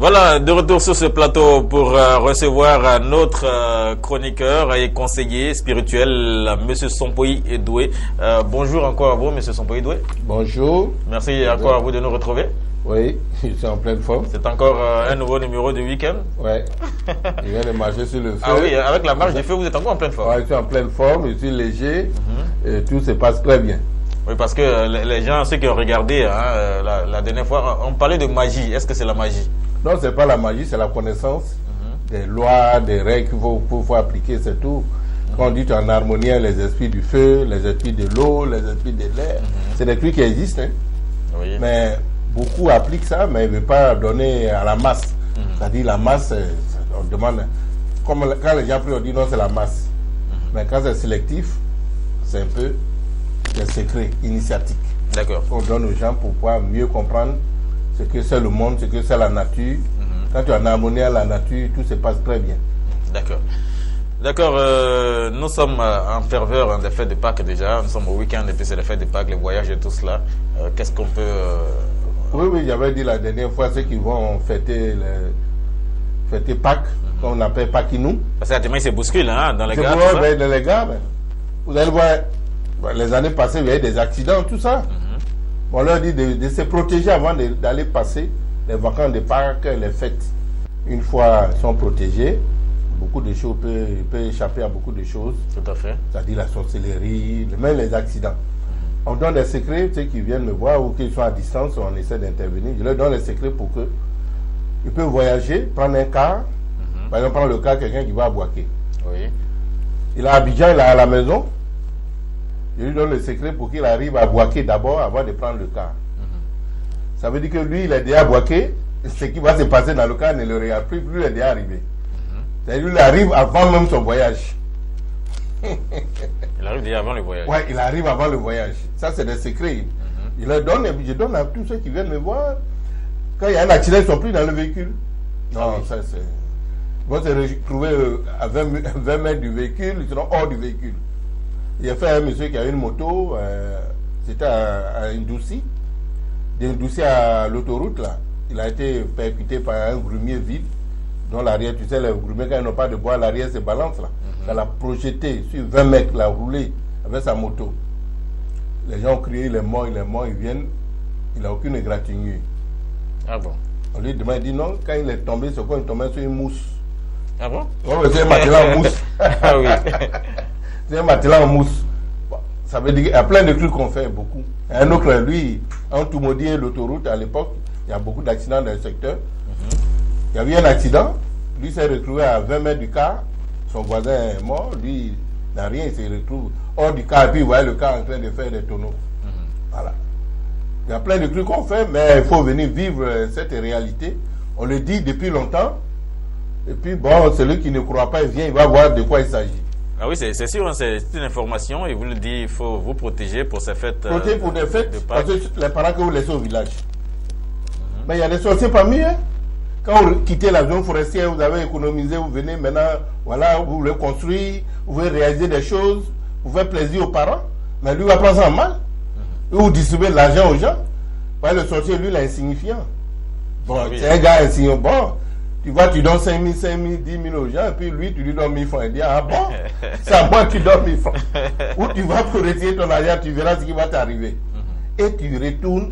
Voilà, de retour sur ce plateau pour recevoir notre chroniqueur et conseiller spirituel, Monsieur Sompoy Doué. Bonjour encore à vous, Monsieur Sompoy Doué. Bonjour. Merci encore à vous de nous retrouver. Oui, je suis en pleine forme. C'est encore un nouveau numéro du week-end. Oui. Je viens de marcher sur le feu. Ah oui, avec la marche du feu, vous êtes encore en pleine forme. Oui, je suis en pleine forme, je suis léger et tout se passe très bien. Oui, parce que les gens, ceux qui ont regardé la dernière fois, on parlait de magie. Est-ce que c'est la magie? Non, c'est pas la magie, c'est la connaissance des lois, des règles qu'il faut appliquer, c'est tout. Quand on dit en harmonie les esprits du feu, les esprits de l'eau, les esprits de l'air, c'est des trucs qui existent. Hein. Oui. Mais beaucoup appliquent ça, mais ils ne veulent pas donner à la masse. C'est-à-dire la masse, on demande, comme quand les gens prient, on dit non, c'est la masse. Mais quand c'est sélectif, c'est un peu des secrets initiatiques. D'accord. On donne aux gens pour pouvoir mieux comprendre ce que c'est le monde, ce que c'est la nature. Quand tu es en harmonie à la nature, tout se passe très bien. D'accord. D'accord, nous sommes en ferveur des fêtes de Pâques déjà. Nous sommes au week-end et puis c'est les fêtes de Pâques, les voyages et tout cela. Qu'est-ce qu'on peut... Oui, j'avais dit la dernière fois, ceux qui vont fêter Pâques, qu'on appelle Paquinou. Parce que demain, c'est bouscule dans les gars. Dans les gars, vous allez voir, les années passées, il y a eu des accidents, tout ça. On leur dit de se protéger avant d'aller passer les vacances de Pâques, les fêtes. Une fois ils sont protégés, beaucoup de choses peuvent échapper à beaucoup de choses. Tout à fait. C'est-à-dire la sorcellerie, même les accidents. On donne des secrets, ceux qui viennent me voir ou qu'ils sont à distance, on essaie d'intervenir. Je leur donne les secrets pour que ils peuvent voyager, prendre un car. Par exemple, prendre le car, quelqu'un qui va à Boaké. Oui. Il est à Abidjan, il est à la maison. Je lui donne le secret pour qu'il arrive à Boaké d'abord avant de prendre le car. Ça veut dire que lui, il est déjà à Boaké. Ce qui va se passer dans le car ne le regarde plus, lui, il est déjà arrivé. C'est-à-dire qu'il arrive avant même son voyage. Il arrive déjà avant le voyage. Oui, il arrive avant le voyage. Ça, c'est des secrets. Je donne à tous ceux qui viennent me voir. Quand il y a un accident, ils ne sont plus dans le véhicule. Non, ça c'est... Ils vont se retrouver à 20 mètres du véhicule, ils seront hors du véhicule. Il y a fait un monsieur qui a une moto, c'était à Indouci. D'Indouci à l'autoroute, là. Il a été percuté par un grumier vide, dont l'arrière, tu sais, les grumiers, quand ils n'ont pas de bois, l'arrière se balance, là. Ça l'a projeté sur 20 mètres, l'a roulé avec sa moto. Les gens ont crié, il est mort, ils viennent, il n'a aucune égratignure. Ah bon? On lui demande, il dit non, quand il est tombé, c'est quoi? Il est tombé sur une mousse. Ah bon? Oui, c'est un matelas en mousse. Ah oui. C'est un matelas en mousse. Bon, ça veut dire qu'il y a plein de trucs qu'on fait, beaucoup. Un autre, lui, en Toumodier, l'autoroute, à l'époque, il y a beaucoup d'accidents dans le secteur. Il y a eu un accident, lui s'est retrouvé à 20 mètres du car, son voisin est mort, lui n'a rien, il se retrouve hors du car, et puis il voyait le car en train de faire des tonneaux. Voilà. Il y a plein de trucs qu'on fait, mais il faut venir vivre cette réalité. On le dit depuis longtemps, et puis bon, celui qui ne croit pas, il vient, il va voir de quoi il s'agit. Ah oui, c'est sûr, c'est une information, et vous le dites, il faut vous protéger pour ces fêtes. Protéger pour des fêtes, parce que les parents que vous laissez au village. Mais il y a des sorciers parmi eux. Quand vous quittez la zone forestière, vous avez économisé, vous venez maintenant, voilà, vous voulez construire, vous voulez réaliser des choses, vous faites plaisir aux parents, mais lui va prendre ça en mal. Vous distribuez de l'argent aux gens. Le sorcier, lui, il est insignifiant. Bon, c'est un gars insignifiant. Bon, tu vois, tu donnes 5 000, 10 000 aux gens, et puis lui, tu lui donnes 1000 francs. Il dit, ah bon, c'est à moi que tu donnes 1000 francs. Ou tu vas pour retirer ton argent, tu verras ce qui va t'arriver. Et tu retournes,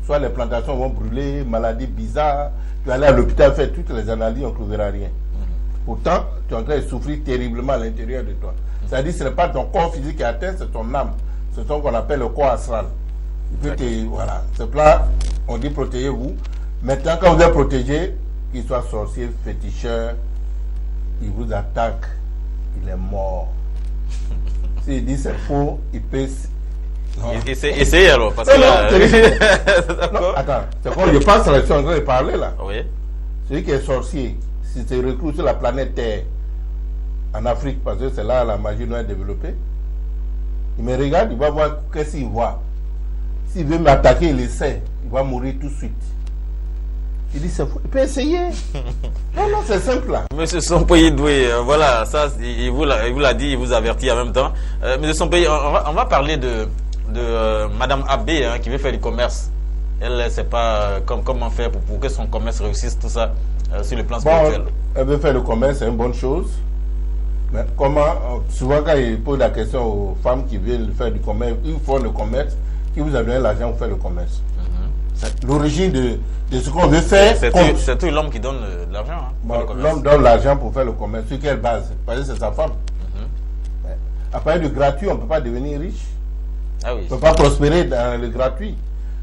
soit les plantations vont brûler, maladies bizarres, tu vas aller à l'hôpital faire toutes les analyses, on ne trouvera rien. Pourtant, tu es en train de souffrir terriblement à l'intérieur de toi. C'est-à-dire que ce n'est pas ton corps physique qui est atteint, c'est ton âme. C'est ce qu'on appelle le corps astral. Voilà. C'est là, on dit protégez-vous. Maintenant, quand vous êtes protégé, qu'il soit sorcier, féticheur, il vous attaque, il est mort. S'il dit c'est faux, il peut... Essayez alors, parce que... Non, attends, c'est comme je pense à la chose en train de parler là. Oui. Celui qui est sorcier, si c'est reclus sur la planète Terre, en Afrique, parce que c'est là la magie doit être développée, il me regarde, il va voir qu'est-ce qu'il voit. S'il veut m'attaquer, il essaie, il va mourir tout de suite. Il dit c'est faux, il peut essayer. Non, c'est simple là. Monsieur Sompoy Doué, voilà, ça, il vous l'a dit, il vous avertit en même temps. Monsieur Sompoy, on va parler de Madame Abbé qui veut faire du commerce. elle ne sait pas comment faire pour que son commerce réussisse, tout ça, sur le plan spirituel. Elle veut faire le commerce, c'est une bonne chose. Mais comment, souvent quand il pose la question aux femmes qui viennent faire du commerce, ils font le commerce, qui vous a donné l'argent pour faire le commerce. L'origine de ce qu'on veut faire. C'est tout l'homme qui donne l'argent. Hein, l'homme donne l'argent pour faire le commerce. Sur quelle base? Parce que c'est sa femme. À partir du gratuit, on ne peut pas devenir riche. Ah oui. On ne peut pas prospérer dans le gratuit.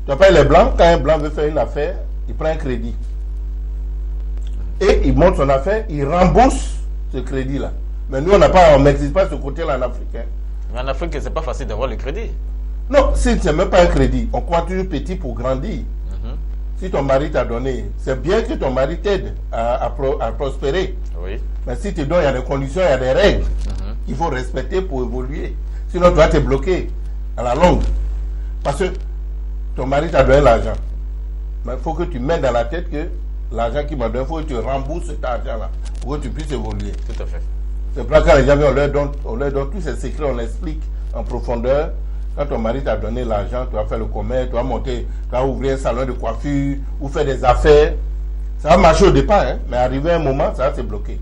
Tu vois pas les blancs, quand un blanc veut faire une affaire, il prend un crédit. Et il monte son affaire, il rembourse ce crédit-là. Mais nous, on ne maîtrise pas ce côté-là en Afrique. Hein. Mais en Afrique, c'est pas facile d'avoir le crédit. Non, ce n'est même pas un crédit. On continue petit pour grandir. Si ton mari t'a donné, c'est bien que ton mari t'aide à prospérer. Oui. Mais si tu donnes, il y a des conditions, il y a des règles qu'il faut respecter pour évoluer. Sinon, tu vas te bloquer à la longue. Parce que ton mari t'a donné l'argent. Mais il faut que tu mettes dans la tête que l'argent qu'il m'a donné, il faut que tu rembourses cet argent-là pour que tu puisses évoluer. Tout à fait. C'est pour ça que quand les gens viennent, on leur donne tous ces secrets, on l'explique en profondeur. Quand ton mari t'a donné l'argent, tu vas faire le commerce, tu vas monter, tu vas ouvrir un salon de coiffure ou faire des affaires. Ça va marcher au départ, hein, mais arrivé un moment, ça va se bloquer.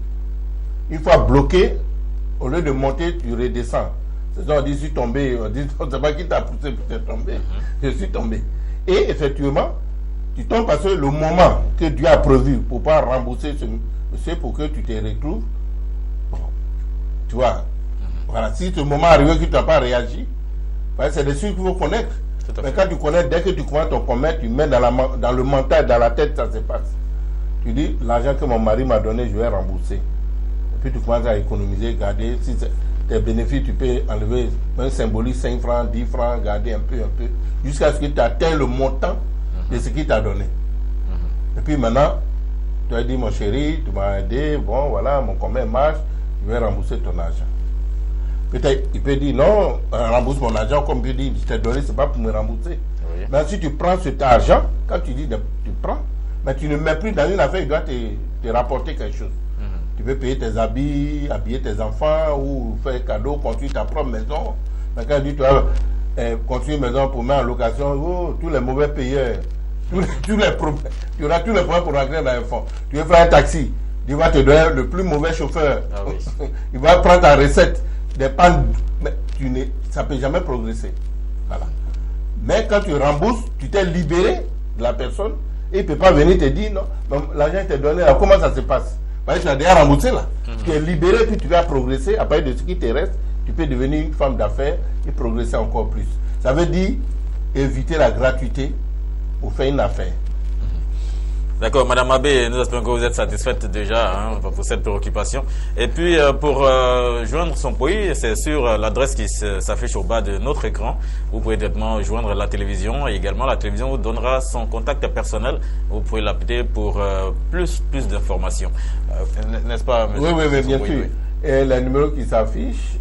Une fois bloqué, au lieu de monter, tu redescends. C'est ça, on dit, je suis tombé. On dit, on ne sait pas qui t'a poussé pour te tomber. Je suis tombé. Et effectivement, tu tombes parce que le moment que Dieu a prévu pour pouvoir rembourser ce monsieur pour que tu te retrouves, bon, tu vois, voilà, si ce moment arrive que tu n'as pas réagi, c'est des choses qu'il faut connaître. Mais quand tu connais, dès que tu commences ton commerce, tu mets dans le mental, dans la tête, ça se passe. Tu dis, l'argent que mon mari m'a donné, je vais rembourser. Et puis tu commences à économiser, garder. Si tes bénéfices, tu peux enlever un symbolique 5 francs, 10 francs, garder un peu, jusqu'à ce que tu atteignes le montant de ce qu'il t'a donné. Et puis maintenant, tu as dit, mon chéri, tu m'as aidé, bon, voilà, mon commerce marche, je vais rembourser ton argent. Peut-être, il peut dire non, rembourse mon argent, comme il dit, je t'ai donné, c'est pas pour me rembourser. Oui. Mais si tu prends cet argent, quand tu dis tu prends, mais tu ne mets plus dans une affaire, il doit te rapporter quelque chose. Tu veux payer tes habits, habiller tes enfants, ou faire cadeau, construire ta propre maison. Mais quand il dit, tu vas construire une maison pour mettre en location, oh, tous les mauvais payeurs, tous les problèmes, tu auras tous les problèmes pour rentrer dans un fonds. Tu veux faire un taxi, il va te donner le plus mauvais chauffeur. Ah oui. Il va prendre ta recette. Des pannes, mais ça ne peut jamais progresser. Voilà. Mais quand tu rembourses, tu t'es libéré de la personne et il ne peut pas venir te dire non, l'argent t'est donné, alors comment ça se passe? Parce que tu as déjà remboursé là. Tu es libéré, puis tu vas progresser. À partir de ce qui te reste, tu peux devenir une femme d'affaires et progresser encore plus. Ça veut dire éviter la gratuité pour faire une affaire. D'accord, Madame Abbé, nous espérons que vous êtes satisfaite déjà pour cette préoccupation. Et puis, pour joindre Sompoy, c'est sur l'adresse qui s'affiche au bas de notre écran. Vous pouvez directement joindre la télévision et également la télévision vous donnera son contact personnel. Vous pouvez l'appeler pour plus d'informations. N'est-ce pas, monsieur? Oui, bien sûr. Oui. Et le numéro qui s'affiche,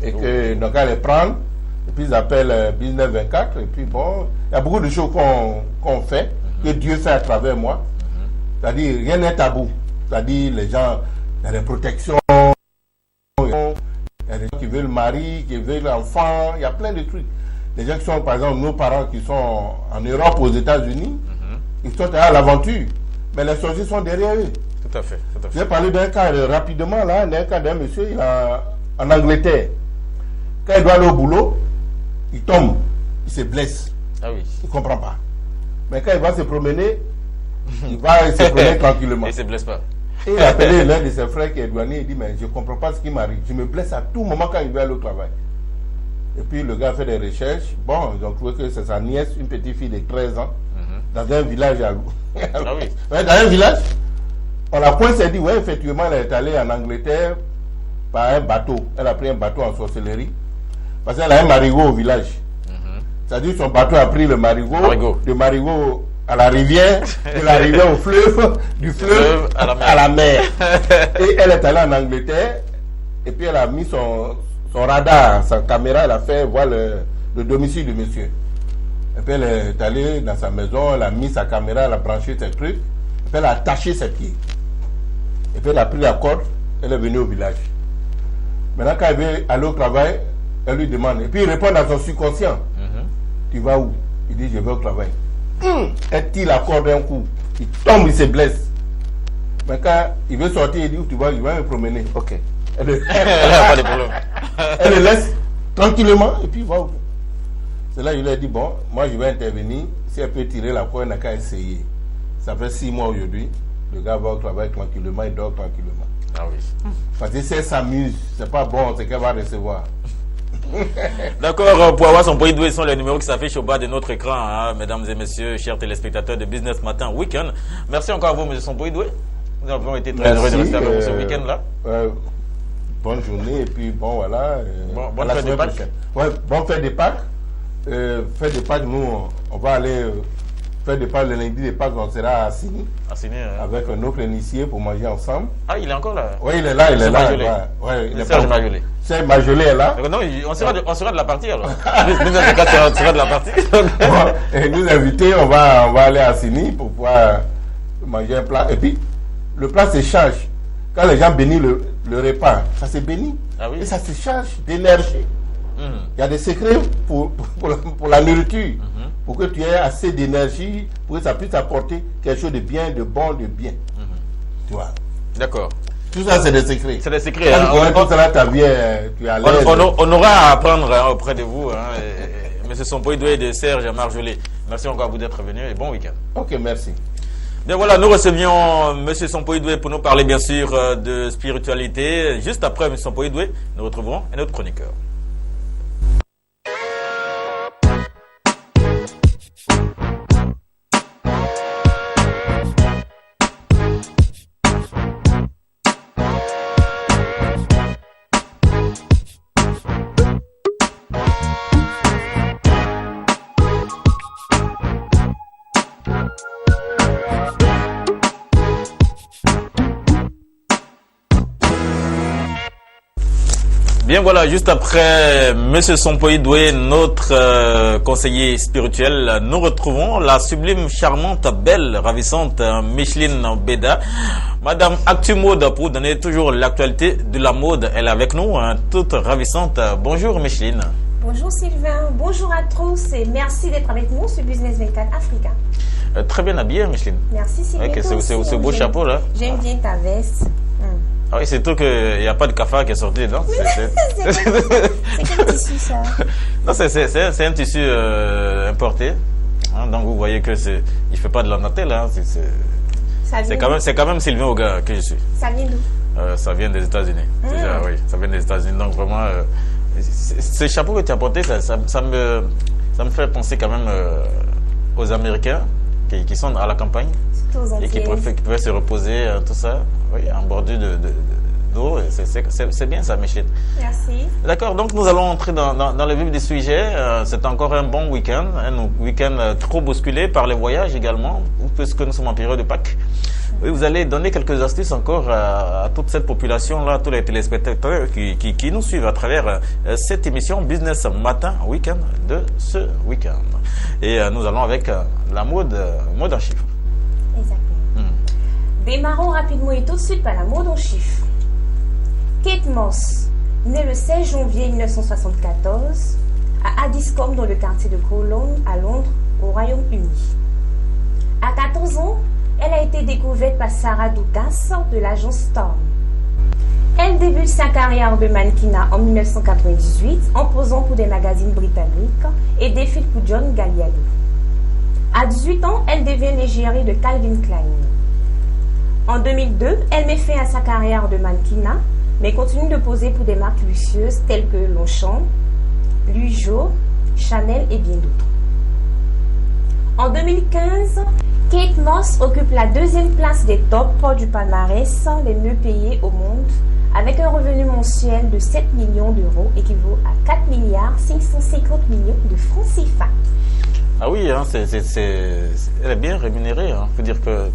et que donc elle les prend, et puis ils appellent Business 24, et puis bon, il y a beaucoup de choses qu'on fait. Que Dieu fait à travers moi. C'est-à-dire, rien n'est tabou. C'est-à-dire, les gens, il y a des protections, il y a des gens qui veulent le mari, qui veulent l'enfant, il y a plein de trucs. Les gens qui sont, par exemple, nos parents qui sont en Europe, aux États-Unis, ils sont à l'aventure. Mais les sorciers sont derrière eux. Tout à fait. J'ai parlé d'un cas rapidement, là, d'un cas d'un monsieur en Angleterre. Quand il doit aller au boulot, il tombe, il se blesse. Ah oui. Il ne comprend pas. Mais quand il va se promener, il va se promener tranquillement. Il ne se blesse pas. Et il a appelé l'un de ses frères qui est douanier, il dit, mais je ne comprends pas ce qui m'arrive. Je me blesse à tout moment quand il va aller au travail. Et puis le gars fait des recherches. Bon, ils ont trouvé que c'est sa nièce, une petite fille de 13 ans, dans un village à Lou. Ah oui. Dans un village, on la pointe s'est dit, ouais, effectivement, elle est allée en Angleterre par un bateau. Elle a pris un bateau en sorcellerie. Parce qu'elle a un marigot au village. C'est-à-dire son bateau a pris le marigot, de marigot à la rivière, de la rivière au fleuve, du fleuve à la mer. Et elle est allée en Angleterre, et puis elle a mis son radar, sa caméra, elle a fait voir le domicile du monsieur. Et puis elle est allée dans sa maison, elle a mis sa caméra, elle a branché ses trucs, et puis elle a attaché ses pieds. Et puis elle a pris la corde, elle est venue au village. Maintenant quand elle veut aller au travail, elle lui demande, et puis il répond dans son subconscient. Tu vas où? Il dit, je vais au travail. Elle tire la corde d'un coup. Il tombe, il se blesse. Mais quand il veut sortir, il dit, tu vois, il va me promener. Ok. Elle pas de problème. Elle le laisse tranquillement et puis va. C'est là qu'il lui a dit, bon, moi je vais intervenir. Si elle peut tirer la corde, elle n'a qu'à essayer. Ça fait 6 mois aujourd'hui. Le gars va au travail tranquillement, il dort tranquillement. Ah oui. Parce que si elle s'amuse, c'est pas bon, c'est qu'elle va recevoir. D'accord, pour avoir son pays doué, sont les numéros qui s'affichent au bas de notre écran, hein, mesdames et messieurs, chers téléspectateurs de Business Matin Week-end. Merci encore à vous, monsieur Sompoï Doué. Nous avons été très heureux de rester avec vous ce week-end-là. Bonne journée, et puis bon, voilà. Bonne fête des Pâques. Ouais, bonne fête des Pâques. Fête des Pâques, nous, on va aller fête des Pâques, le lundi des Pâques, on sera à Sini. Avec un autre initié pour manger ensemble. Ah, il est encore là? Oui, il est là, il est là. Ouais, Serge Majolé. Serge Majolé est là. Non, on sera de la partie alors. Nous, on sera de la partie. Et nous invités, on va aller à Sini pour pouvoir manger un plat. Et puis, le plat se charge. Quand les gens bénissent le repas, ça se bénit. Ah oui? Et ça se charge d'énergie. Il y a des secrets pour la nourriture. Pour que tu aies assez d'énergie, pour que ça puisse apporter quelque chose de bien, de bon, de bien. Tu vois? D'accord. Tout ça, c'est des secrets. C'est des secrets. Quand tu connais tout ça, tu es à l'aise. On aura à apprendre auprès de vous. Monsieur Sompoï Doué de Serge Marjolé. Merci encore à vous d'être venu et bon week-end. Ok, merci. Bien voilà, nous recevions monsieur Sompoï Doué pour nous parler bien sûr de spiritualité. Juste après monsieur Sompoï Doué, nous retrouverons un autre chroniqueur. Bien voilà, juste après monsieur Sompoï Doué, notre conseiller spirituel, nous retrouvons la sublime, charmante, belle, ravissante Micheline Beda. Madame Actu Mode, pour donner toujours l'actualité de la mode, elle est avec nous, toute ravissante. Bonjour Micheline. Bonjour Sylvain, bonjour à tous et merci d'être avec nous sur Business 24 Africa. Très bien habillée Micheline. Merci Sylvain. Okay, c'est beau chapeau là. J'aime bien ta veste. Ah oui, c'est tout qu'il n'y a pas de cafard qui est sorti dedans. C'est quel tissu ça? Non, c'est un tissu importé. Donc vous voyez que il ne fait pas de la natelle. C'est quand même Sylvain Oga que je suis. Ça vient d'où? Ça vient des États-Unis. Déjà, oui, ça vient des États-Unis. Donc vraiment, ce chapeau que tu as porté, ça me fait penser quand même aux Américains qui sont à la campagne et qui pouvaient se reposer, tout ça. Oui, en bordure d'eau, c'est bien ça, Micheline. Merci. D'accord, donc nous allons entrer dans le vif du sujet. C'est encore un bon week-end, un week-end trop bousculé par les voyages également, puisque nous sommes en période de Pâques. Oui, vous allez donner quelques astuces encore à toute cette population-là, tous les téléspectateurs qui nous suivent à travers cette émission Business Matin Week-end de ce week-end. Et nous allons avec la mode en chiffres. Exactement. Démarrons rapidement et tout de suite par la mode en chiffres. Kate Moss, née le 16 janvier 1974 à Addiscombe dans le quartier de Cologne à Londres, au Royaume-Uni. À 14 ans, elle a été découverte par Sarah Dukas de l'agence Storm. Elle débute sa carrière de mannequinat en 1998 en posant pour des magazines britanniques et défile pour John Galliano. À 18 ans, elle devient l'égérie de Calvin Klein. En 2002, elle met fin à sa carrière de mannequinat, mais continue de poser pour des marques luxueuses telles que Longchamp, Lujo, Chanel et bien d'autres. En 2015, Kate Moss occupe la deuxième place des tops du palmarès les mieux payés au monde, avec un revenu mensuel de 7 millions d'euros, équivaut à 4 milliards 550 millions de francs CFA. Ah oui, elle est bien rémunérée. Faut dire que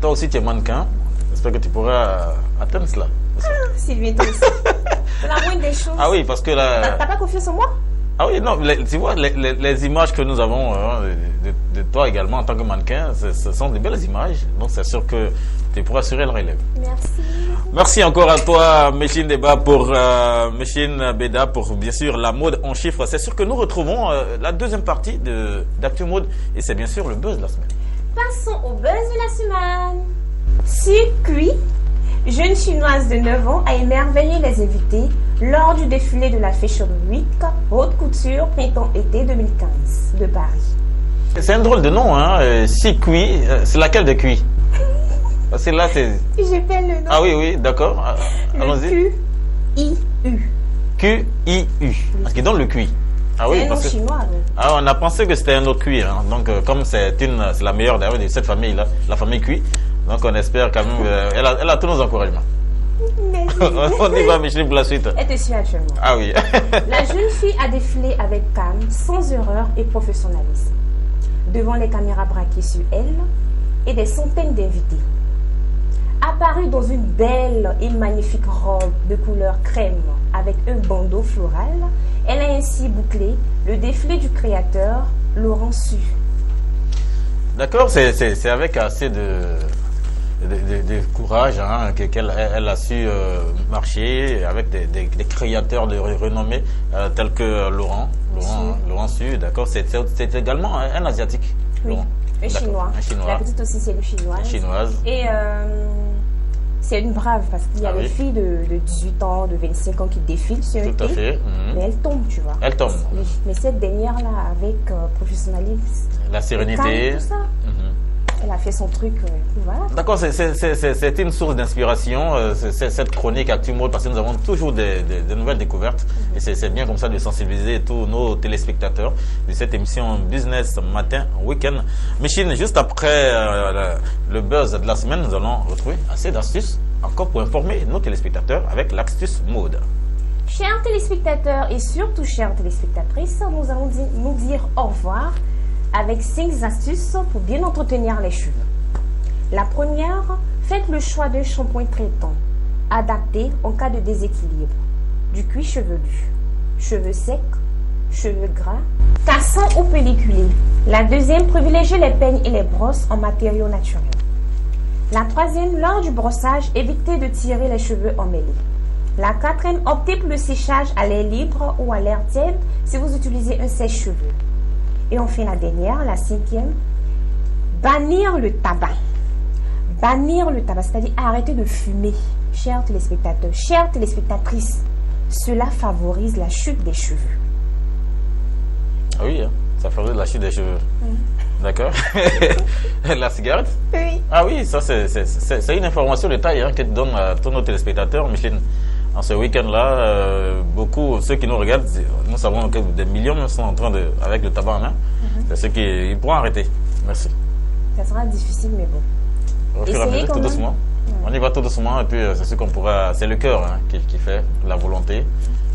toi aussi tu es mannequin. J'espère que tu pourras atteindre cela. Sylvie, toi aussi. C'est la moindre des choses. Ah oui, parce que là. T'as pas confiance en moi? Ah oui, non, tu vois, les images que nous avons de toi également en tant que mannequin, ce sont des belles images. Donc c'est sûr que tu pourras assurer le relève. Merci. Merci encore à toi, Micheline Beda, pour bien sûr la mode en chiffres. C'est sûr que nous retrouvons la deuxième partie d'Actu Mode et c'est bien sûr le buzz de la semaine. Passons au buzz de la semaine. Circuit, jeune chinoise de 9 ans, a émerveillé les invités lors du défilé de la Fashion Week Haute Couture Printemps-Été 2015 de Paris. C'est un drôle de nom, hein. Circuit, c'est laquelle de cuit? Parce que là, c'est. J'appelle le nom. Ah oui, d'accord. Allons-y. Q-I-U. Q-I-U. Parce qu'il donne le cuit. Ah oui, parce que chinois. Oui. Ah, on a pensé que c'était un autre cuit. Hein. Donc, comme c'est la meilleure d'ailleurs de cette famille-là, la famille cuit. Donc, on espère quand même. Elle a tous nos encouragements. On y va, Micheline, pour la suite. Elle te suit actuellement. Ah oui. La jeune fille a défilé avec calme, sans erreur et professionnalisme, devant les caméras braquées sur elle et des centaines d'invités. Apparue dans une belle et magnifique robe de couleur crème avec un bandeau floral, elle a ainsi bouclé le défilé du créateur Laurent Su. D'accord, c'est avec assez de courage qu'elle a su marcher avec des créateurs de renommée tels que Laurent Su, d'accord. C'est également un asiatique. Oui. Laurent. Un chinois. La petite aussi, c'est une chinoise. Et c'est une brave parce qu'il y a des filles de 18 ans, de 25 ans qui défilent sur un Tout à fait. Mais elles tombent, tu vois. Elles tombent. Mais cette dernière-là, avec professionnalisme, la sérénité, tout ça, elle a fait son truc. Voilà. D'accord, c'est une source d'inspiration, cette chronique Actu Mode, parce que nous avons toujours des nouvelles découvertes. Et c'est bien comme ça de sensibiliser tous nos téléspectateurs de cette émission Business Matin Week-end. Micheline, juste après le buzz de la semaine, nous allons retrouver assez d'astuces encore pour informer nos téléspectateurs avec l'astuce mode. Chers téléspectateurs et surtout chères téléspectatrices, nous allons nous dire au revoir avec 5 astuces pour bien entretenir les cheveux. La première, faites le choix d'un shampoing traitant, adapté en cas de déséquilibre, du cuir chevelu, cheveux secs, cheveux gras, cassants ou pelliculés. La deuxième, privilégiez les peignes et les brosses en matériaux naturels. La troisième, lors du brossage, évitez de tirer les cheveux emmêlés. La quatrième, optez pour le séchage à l'air libre ou à l'air tiède si vous utilisez un sèche-cheveux. Et enfin la dernière, la cinquième, bannir le tabac. Bannir le tabac, c'est-à-dire arrêter de fumer. Chers téléspectateurs, chères téléspectatrices, cela favorise la chute des cheveux. Ah oui, ça favorise la chute des cheveux. D'accord. La cigarette? Oui. Ah oui, ça c'est une information de taille que tu donnes à tous nos téléspectateurs, Micheline. En ce week-end-là, beaucoup, ceux qui nous regardent, nous savons que des millions sont en train de, avec le tabac en main, c'est ceux qui pourront arrêter. Merci. Ça sera difficile, mais bon. Au fur et à mesure, tout doucement. On y va tout doucement, et puis c'est ce qu'on pourra, c'est le cœur qui fait la volonté,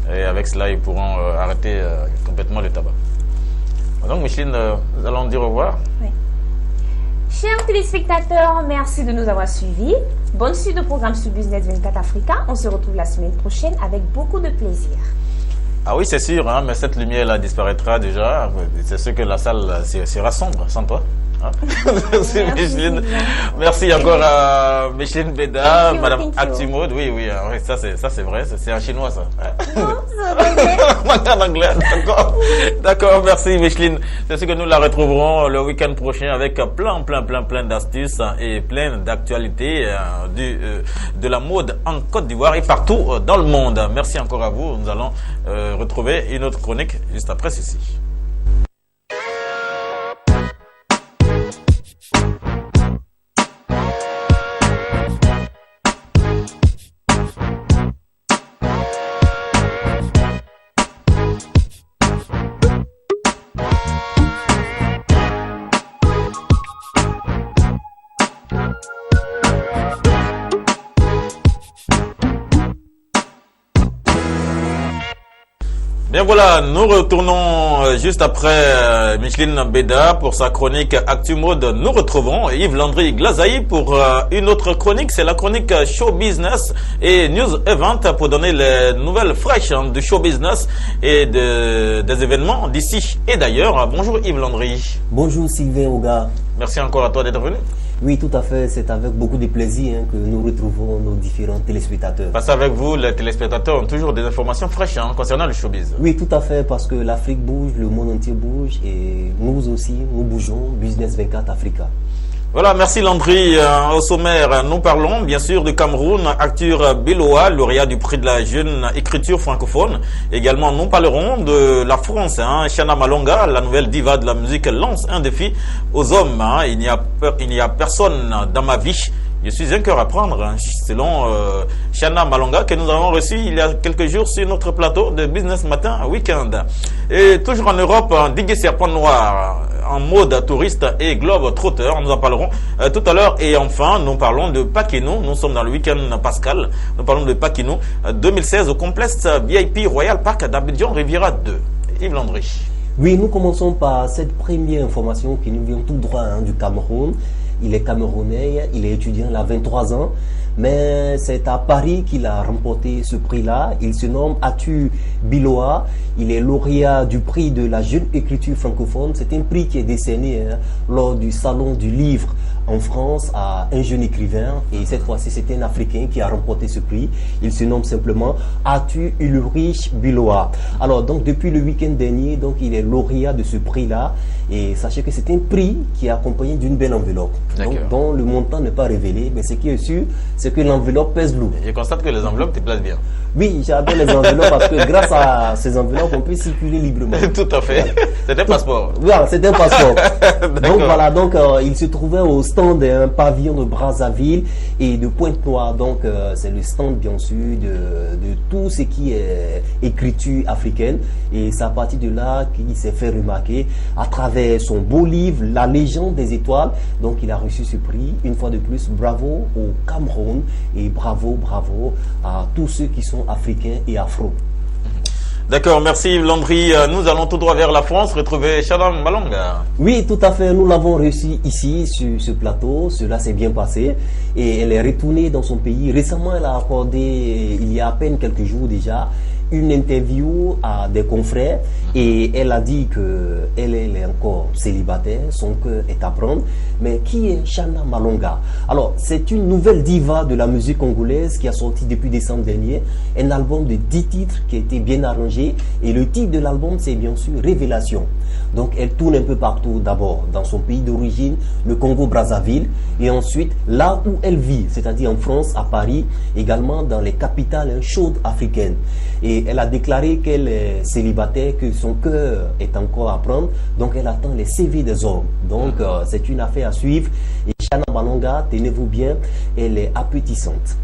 et avec cela, ils pourront arrêter complètement le tabac. Donc, Micheline, nous allons dire au revoir. Oui. Chers téléspectateurs, merci de nous avoir suivis. Bonne suite de programme sur Business 24 Africa. On se retrouve la semaine prochaine avec beaucoup de plaisir. Ah oui, c'est sûr, mais cette lumière-là disparaîtra déjà. C'est sûr que la salle sera sombre sans toi. Merci, Micheline. Merci encore à Micheline Beda, Madame Actu Mode. Oui, ça c'est vrai, c'est en chinois ça. Non, c'est en anglais. D'accord, merci Micheline. C'est sûr que nous la retrouverons le week-end prochain avec plein d'astuces et plein d'actualités de la mode en Côte d'Ivoire et partout dans le monde. Merci encore à vous. Nous allons retrouver une autre chronique juste après ceci. Bien voilà, nous retournons juste après Micheline Beda pour sa chronique Actu Mode. Nous retrouvons Yves Landry Glazaï pour une autre chronique, c'est la chronique Show Business et News Event pour donner les nouvelles fraîches du show business et des événements d'ici et d'ailleurs. Bonjour Yves Landry. Bonjour Sylvain Oga. Merci encore à toi d'être venu. Oui, tout à fait. C'est avec beaucoup de plaisir que nous retrouvons nos différents téléspectateurs. Parce qu'avec vous, les téléspectateurs ont toujours des informations fraîches concernant le showbiz. Oui, tout à fait, parce que l'Afrique bouge, le monde entier bouge et nous aussi, nous bougeons. Business 24 Africa. Voilà, merci Landry. Au sommaire, nous parlons bien sûr du Cameroun. Arthur Biloa, lauréat du prix de la jeune écriture francophone. Également, nous parlerons de la France. Chana Malonga, la nouvelle diva de la musique, lance un défi aux hommes. Il n'y a personne dans ma vie. Je suis un cœur à prendre, selon Chana Malonga, que nous avons reçu il y a quelques jours sur notre plateau de Business Matin Weekend. Et toujours en Europe, Didier Serpent Noir, en mode touriste et globe trotteur, nous en parlerons tout à l'heure. Et enfin, nous parlons de Paquino. Nous sommes dans le week-end pascal. Nous parlons de Paquino 2016 au complexe VIP Royal Park d'Abidjan Riviera 2. Yves Landry. Oui, nous commençons par cette première information qui nous vient tout droit du Cameroun. Il est camerounais, il est étudiant, il a 23 ans, mais c'est à Paris qu'il a remporté ce prix-là. Il se nomme Arthur Biloa, il est lauréat du prix de la jeune écriture francophone. C'est un prix qui est décerné lors du salon du livre en France à un jeune écrivain, et cette fois-ci c'est un Africain qui a remporté ce prix. Il se nomme simplement Arthur Ulrich Biloa. Alors donc depuis le week-end dernier, donc il est lauréat de ce prix-là, et sachez que c'est un prix qui est accompagné d'une belle enveloppe, donc, dont le montant n'est pas révélé, mais ce qui est sûr, c'est que l'enveloppe pèse lourd. Je constate que les enveloppes te placent bien. Oui, j'adore les enveloppes parce que grâce à ces enveloppes, on peut circuler librement. Tout à fait. C'est un passeport. Voilà, c'est un passeport. Donc voilà, donc il se trouvait au stand d'un pavillon de Brazzaville et de Pointe-Noire. Donc c'est le stand bien sûr de tout ce qui est écriture africaine. Et c'est à partir de là qu'il s'est fait remarquer à travers son beau livre, La légende des étoiles. Donc il a reçu ce prix. Une fois de plus, bravo au Cameroun et bravo à tous ceux qui sont africains et afro. D'accord, merci Yves Landry. Nous allons tout droit vers la France retrouver Chana Malonga. Oui, tout à fait. Nous l'avons reçue ici sur ce plateau. Cela s'est bien passé et elle est retournée dans son pays. Récemment, elle a accordé, il y a à peine quelques jours déjà, une interview à des confrères et elle a dit qu'elle est encore célibataire, son cœur est à prendre. Mais qui est Chana Malonga? Alors, c'est une nouvelle diva de la musique congolaise qui a sorti depuis décembre dernier un album de 10 titres qui a été bien arrangé, et le titre de l'album c'est bien sûr Révélation. Donc elle tourne un peu partout, d'abord dans son pays d'origine, le Congo-Brazzaville, et ensuite là où elle vit, c'est-à-dire en France, à Paris, également dans les capitales chaudes africaines. Et elle a déclaré qu'elle est célibataire, que son cœur est encore à prendre, donc elle attend les CV des hommes. Donc c'est une affaire à suivre. Et Chana Malonga, tenez-vous bien, elle est appétissante.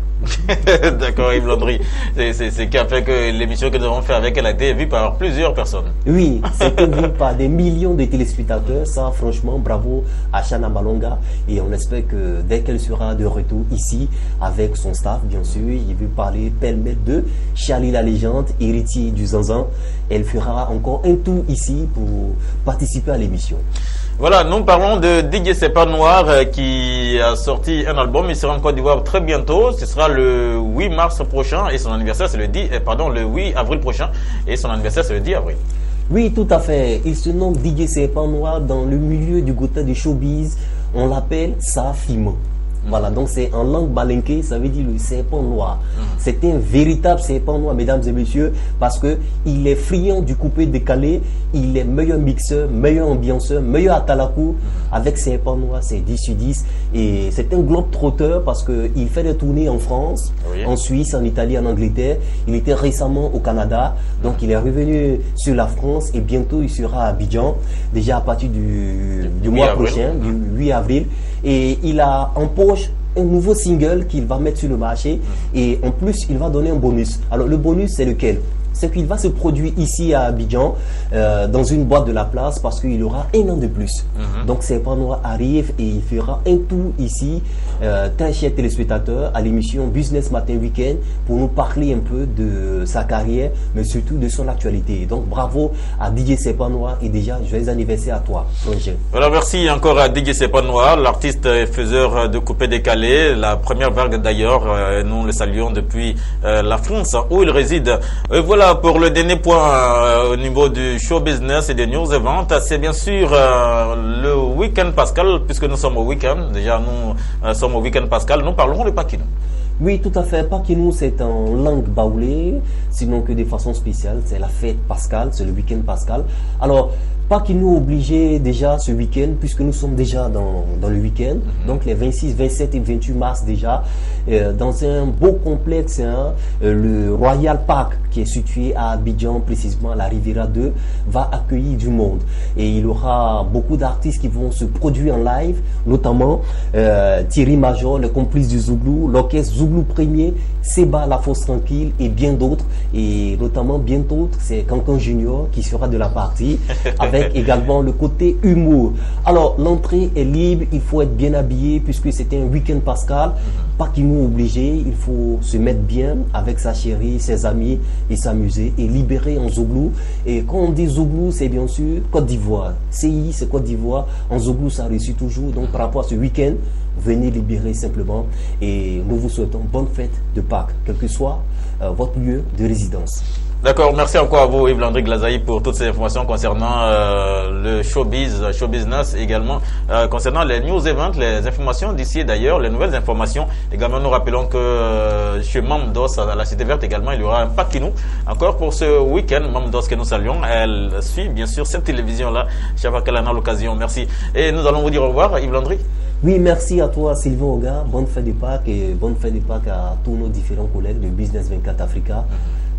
D'accord, Yves Landry. C'est ce qui a fait que l'émission que nous avons fait avec elle a été vue par plusieurs personnes. Oui, c'était vu par des millions de téléspectateurs. Ça, franchement, bravo à Chana Malonga. Et on espère que dès qu'elle sera de retour ici, avec son staff, bien sûr, il veut parler pêle-mêle de Charlie la légende, héritier du Zanzan. Elle fera encore un tour ici pour participer à l'émission. Voilà, nous parlons de Didier Serpent Noir qui a sorti un album. Il sera en Côte d'Ivoire très bientôt. Ce sera le 8 mars prochain et son anniversaire c'est le 8 avril prochain et son anniversaire c'est le 10 avril. Oui, tout à fait. Il se nomme Didier Serpent Noir. Dans le milieu du côté du showbiz, on l'appelle Safimo. Voilà, donc c'est en langue balinké, ça veut dire le serpent noir. C'est un véritable serpent noir, mesdames et messieurs, parce que il est friand du coupé décalé, il est meilleur mixeur, meilleur ambianceur, meilleur atalakou. Avec serpent noir, c'est 10 sur 10. Et c'est un globe trotteur parce qu'il fait des tournées en France, en Suisse, en Italie, en Angleterre. Il était récemment au Canada, donc il est revenu sur la France et bientôt il sera à Abidjan, déjà à partir du mois prochain, du 8 avril. Et il a en poche un nouveau single qu'il va mettre sur le marché et en plus il va donner un bonus. Alors le bonus c'est lequel? C'est qu'il va se produire ici à Abidjan dans une boîte de la place parce qu'il aura un an de plus. Donc Serpent Noir arrive et il fera un tour ici, très chers téléspectateurs, à l'émission Business Matin Weekend pour nous parler un peu de sa carrière mais surtout de son actualité. Donc bravo à Didier Serpent Noir et déjà joyeux anniversaire à toi, Roger. Voilà, merci encore à Didier Serpent Noir, l'artiste et faiseur de coupé décalé, la première vague d'ailleurs, nous le saluons depuis la France où il réside. Voilà. Voilà pour le dernier point au niveau du show business et des news et ventes. C'est bien sûr le week-end pascal, puisque nous sommes au week-end. Déjà, nous sommes au week-end pascal. Nous parlerons de Paquinou. Oui, tout à fait. Paquinou, c'est en langue baoulée, sinon que de façon spéciale. C'est la fête pascale, c'est le week-end pascal. Alors, Paquinou obligé déjà ce week-end, puisque nous sommes déjà dans le week-end, donc les 26, 27 et 28 mars déjà, dans un beau complexe, le Royal Park, qui est situé à Abidjan, précisément à la Riviera 2, va accueillir du monde. Et il y aura beaucoup d'artistes qui vont se produire en live, notamment Thierry Major, le complice du Zouglou, l'orchestre Zouglou Premier, Seba La Fosse Tranquille et bien d'autres. Et notamment bien d'autres, c'est Cancan Junior qui sera de la partie, avec également le côté humour. Alors, l'entrée est libre, il faut être bien habillé puisque c'est un week-end pascal. Paquinou obligé, il faut se mettre bien avec sa chérie, ses amis et s'amuser et libérer en Zouglou. Et quand on dit Zouglou, c'est bien sûr Côte d'Ivoire. CI, c'est Côte d'Ivoire. En Zouglou, ça réussit toujours. Donc, par rapport à ce week-end, venez libérer simplement. Et nous vous souhaitons bonne fête de Pâques, quel que soit votre lieu de résidence. D'accord, merci encore à vous Yves-Landry Glazaï pour toutes ces informations concernant le show business également, concernant les news events, les informations d'ici et d'ailleurs, les nouvelles informations. Également, nous rappelons que chez Mamdos, à la Cité Verte également, il y aura un Paquinou encore pour ce week-end. Mamdos que nous saluons, elle suit bien sûr cette télévision-là, chaque fois qu'elle en a l'occasion. Merci. Et nous allons vous dire au revoir, Yves-Landry. Oui, merci à toi Sylvain Oga, bonne fête de Pâques et bonne fête de Pâques à tous nos différents collègues de Business 24 Africa.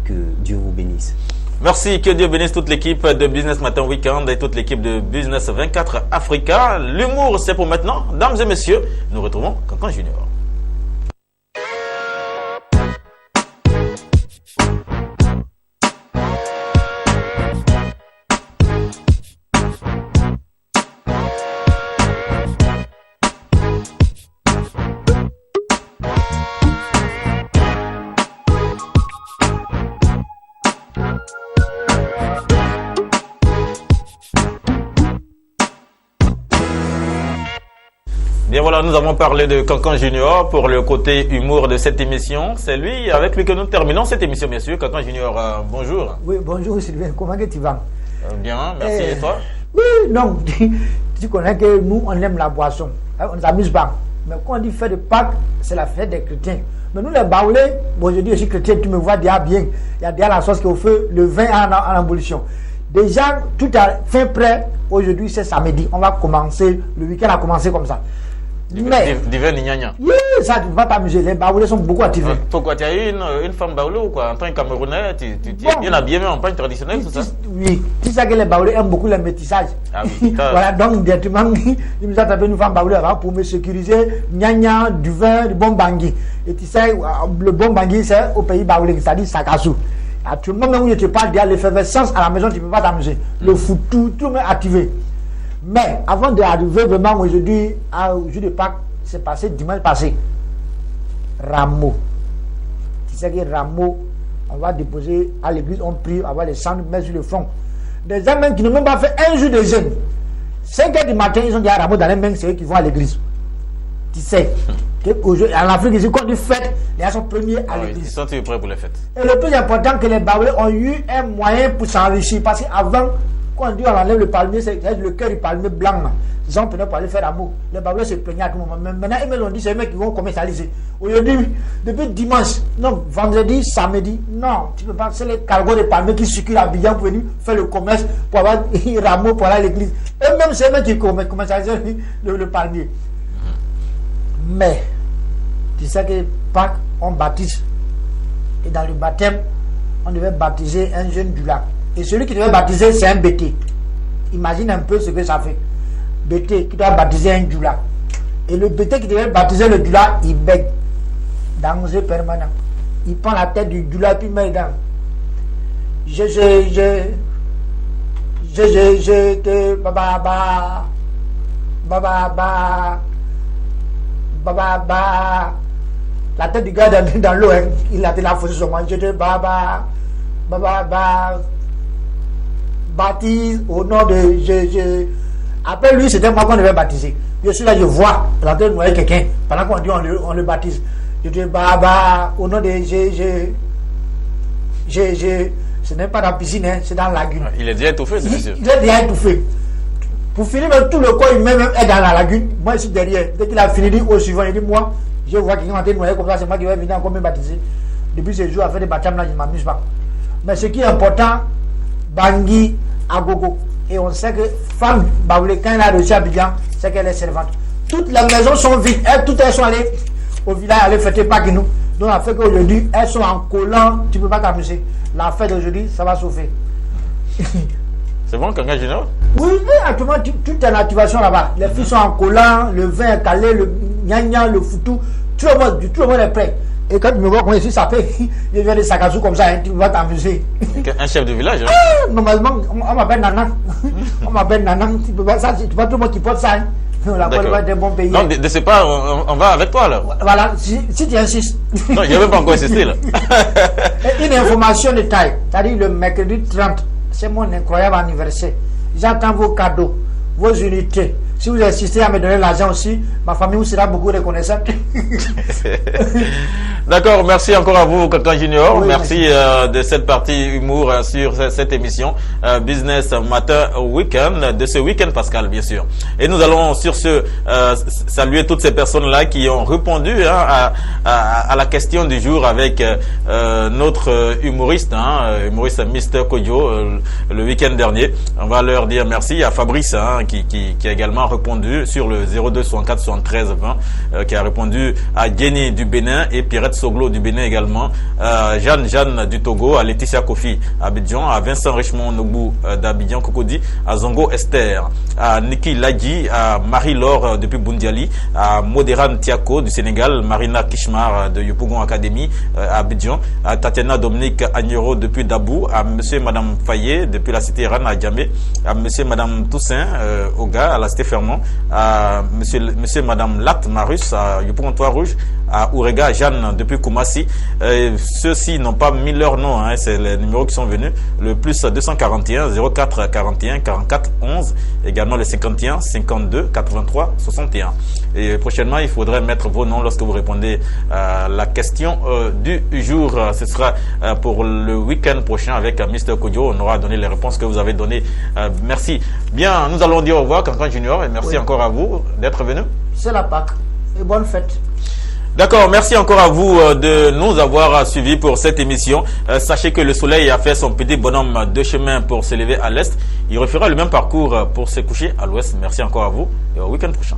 Que Dieu vous bénisse. Merci, que Dieu bénisse toute l'équipe de Business Matin Weekend et toute l'équipe de Business 24 Africa. L'humour, c'est pour maintenant. Dames et messieurs, nous retrouvons Cancan Junior. Bien voilà, nous avons parlé de Cancan Junior pour le côté humour de cette émission. C'est lui, avec lui que nous terminons cette émission, bien sûr. Cancan Junior, bonjour. Oui, bonjour Sylvain, comment tu vas? Bien, merci. Et toi? Oui, non, tu connais que nous, on aime la boisson. On ne s'amuse pas. Mais quand on dit fête de Pâques, c'est la fête des chrétiens. Mais nous, les baoulés, bon, je dis, je suis chrétien, tu me vois déjà bien. Il y a déjà la sauce qui est au feu, le vin en abolition. Déjà, tout est fin prêt. Aujourd'hui, c'est samedi. On va commencer, le week-end a commencé comme ça. Mais Divin Nignagna. Oui, ça tu vas t'amuser. Les baoulés sont beaucoup activés. Pourquoi tu as eu une femme baoulée ou quoi? En tant que Camerounais, tu es bien habillé mais en pagne traditionnelle, tout ça? Oui, tu sais que les baoulés aiment beaucoup le métissage. Ah oui. Voilà, donc directement, il nous a tapé une femme baoulée avant pour me sécuriser. Gnagna, du vin, du bon bangui. Et tu sais, le bon bangui, c'est au pays baoulé, c'est-à-dire Sakassou. Actuellement, même où je te parle, il y a l'effervescence à la maison, tu ne peux pas t'amuser. Le foot, tout est activé. Mais avant d'arriver vraiment aujourd'hui, au jour de Pâques, c'est passé dimanche passé. Rameau. Tu sais que Rameau, on va déposer à l'église, on prie, on va les cendres mettre sur le front. Des gens même qui n'ont même pas fait un jour de jeûne. 5 h du matin, ils ont dit à Rameau dans les mains, c'est eux qui vont à l'église. Tu sais, en Afrique, ici, quand on dit fête, les gens sont premiers à l'église. Ils sont prêts pour les fêtes. Et le plus important, que les baoulés ont eu un moyen pour s'enrichir. Parce qu'avant, quand on dit on enlève le palmier, c'est le cœur du palmier blanc. Les gens prenaient pour aller faire l'amour. Les baoulés se plaignaient à tout moment. Mais maintenant, ils me l'ont dit, c'est les mecs qui vont commercialiser. Aujourd'hui, depuis dimanche, non, vendredi, samedi, non, tu peux pas. C'est les cargos de palmiers qui circulent à Abidjan pour venir faire le commerce, pour avoir un rameau pour aller à l'église. Et même c'est les mecs qui commercialisent le palmier. Mais, tu sais que Pâques, on baptise. Et dans le baptême, on devait baptiser un jeune du lac. Et celui qui devait baptiser, c'est un BT. Imagine un peu ce que ça fait. BT qui doit baptiser un Djoula. Et le BT qui devait baptiser le Djoula, il bègue. Danger permanent. Il prend la tête du Djoula et puis il met dedans. La tête du gars dans l'eau, hein. Il a de la fausse sur moi. Je te baptise au nom de Après lui, c'était moi qu'on devait baptiser. Je suis là, je vois, la tête de noyer quelqu'un. Pendant qu'on dit on le baptise. Je dis au nom de Ce n'est pas dans la piscine, hein, c'est dans la lagune. Il est déjà étouffé, c'est sûr. Il est déjà étouffé. Pour finir, même tout le corps humain même est dans la lagune. Moi, je suis derrière. Dès qu'il a fini, il dit au suivant, il dit moi, je vois quelqu'un en train de noyer comme ça, c'est moi qui vais venir encore me baptiser. Depuis ce jour, à faire des baptêmes là, je ne m'amuse pas. Mais ce qui est important, Bangui, Agogo. Et on sait que femme Baoulé, quand elle a reçu Abidjan, c'est qu'elle est servante. Toutes les maisons sont vides. Toutes elles sont allées au village, aller fêter Pâques nous. Donc, la fête qu'aujourd'hui, elles sont en collant, tu ne peux pas t'amuser. La fête d'aujourd'hui, ça va sauver. C'est bon, Kankan Junior? Oui, actuellement, tout est en activation là-bas. Les filles sont en collant, le vin est calé, le gna-gna, le foutou. Tout le monde est prêt. Et quand tu me vois comment je suis sapé, je viens de Sakassou comme ça, hein, tu vas t'amuser. Un chef de village, hein? Normalement, on m'appelle Nana. On m'appelle Nana. Tu peux pas tout le monde qui porte ça. Hein. La Côte d'Ivoire est un bon pays. Non, de ce pas, on va avec toi là. Voilà, si tu insistes. Non, je ne vais pas encore insister là. Une information de taille, c'est-à-dire le mercredi 30, c'est mon incroyable anniversaire. J'attends vos cadeaux, vos unités. Si vous insistez à me donner l'argent aussi, ma famille vous sera beaucoup reconnaissante. D'accord, merci encore à vous, Kankan Junior. Oui, merci de cette partie humour sur cette émission Business Matin Week-end, de ce week-end Pascal, bien sûr. Et nous allons sur ce saluer toutes ces personnes-là qui ont répondu à la question du jour avec notre humoriste, humoriste Mr. Kodjo, le week-end dernier. On va leur dire merci à Fabrice qui a également répondu sur le 02 64 73 20, qui a répondu à Jenny du Bénin et Pierrette Soglo du Bénin également, Jeanne du Togo, à Laetitia Kofi à Abidjan, à Vincent Richemont Nobou d'Abidjan Cocody, à Zongo Esther, à Niki Ladji, à Marie-Laure depuis Bundiali, à Modéran Tiako du Sénégal, Marina Kishmar de Yopougon Academy à Abidjan, à Tatiana Dominique Agnero depuis Dabou, à monsieur et madame Fayet depuis la cité Rana à Djamé, à monsieur et madame Toussaint Oga à la cité Fermont, à monsieur et madame Lat Marus à Yopougon Toit Rouge, à Ourega Jeanne depuis Koumassi. Ceux-ci n'ont pas mis leur nom, c'est les numéros qui sont venus. Le plus 241 04 41 44 11, également le 51 52 83 61. Et prochainement, il faudrait mettre vos noms lorsque vous répondez à la question du jour. Ce sera pour le week-end prochain avec Mr. Kodjo. On aura donné les réponses que vous avez données. Merci. Bien, nous allons dire au revoir, Kankan Junior, et merci encore à vous d'être venu. C'est la Pâques. Et bonne fête. D'accord, merci encore à vous de nous avoir suivis pour cette émission. Sachez que le soleil a fait son petit bonhomme de chemin pour se lever à l'est. Il refera le même parcours pour se coucher à l'ouest. Merci encore à vous et au week-end prochain.